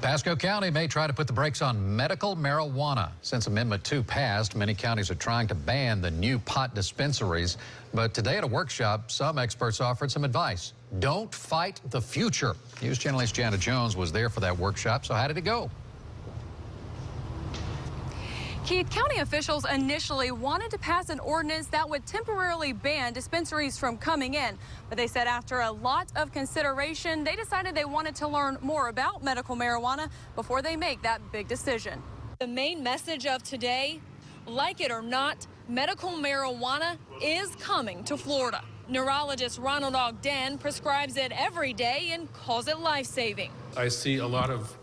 Pasco County may try to put the brakes on medical marijuana. Since Amendment 2 passed, many counties are trying to ban the new pot dispensaries. But today at a workshop, some experts offered some advice. Don't fight the future. News Channel 8's Jana Jones was there for that workshop, so how did it go? Keith, county officials initially wanted to pass an ordinance that would temporarily ban dispensaries from coming in. But they said after a lot of consideration, they decided they wanted to learn more about medical marijuana before they make that big decision. The main message of today, like it or not, medical marijuana is coming to Florida. Neurologist Ronald Ogden prescribes it every day and calls it life-saving. I see a lot of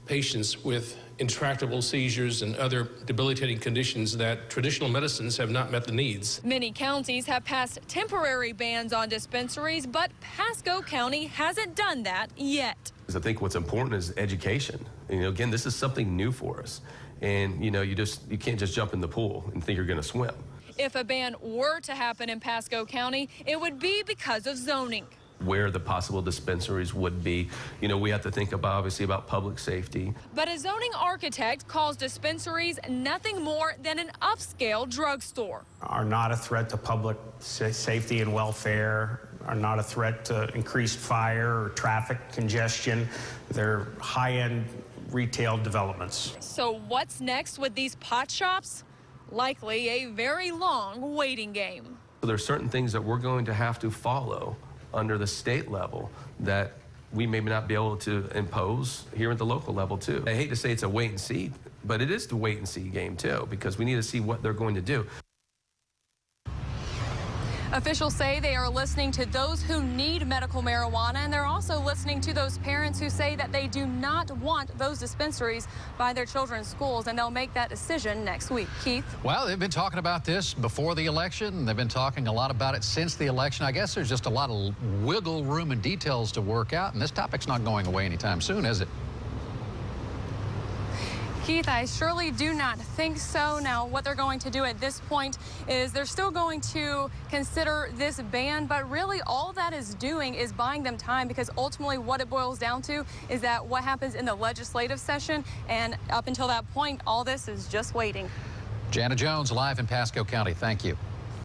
patients with intractable seizures and other debilitating conditions that traditional medicines have not met the needs. Many counties have passed temporary bans on dispensaries, but Pasco County hasn't done that yet. I think what's important is education. Again, this is something new for us. And, you can't just jump in the pool and think you're going to swim. If a ban were to happen in Pasco County, it would be because of zoning. Where the possible dispensaries would be. We have to think about, obviously, about public safety. But a zoning architect calls dispensaries nothing more than an upscale drugstore. Are not a threat to public safety and welfare, are not a threat to increased fire or traffic congestion. They're high-end retail developments. So what's next with these pot shops? Likely a very long waiting game. So there are certain things that we're going to have to follow under the state level that we may not be able to impose here at the local level too. I hate to say it's a wait and see, but it is the wait and see game too, because we need to see what they're going to do. Officials say they are listening to those who need medical marijuana, and they're also listening to those parents who say that they do not want those dispensaries by their children's schools, and they'll make that decision next week. Keith? Well, they've been talking about this before the election. They've been talking a lot about it since the election. I guess there's just a lot of wiggle room and details to work out, and this topic's not going away anytime soon, is it? Keith, I surely do not think so. Now, what they're going to do at this point is they're still going to consider this ban, but really all that is doing is buying them time, because ultimately what it boils down to is that what happens in the legislative session, and up until that point, all this is just waiting. Jana Jones live in Pasco County. Thank you.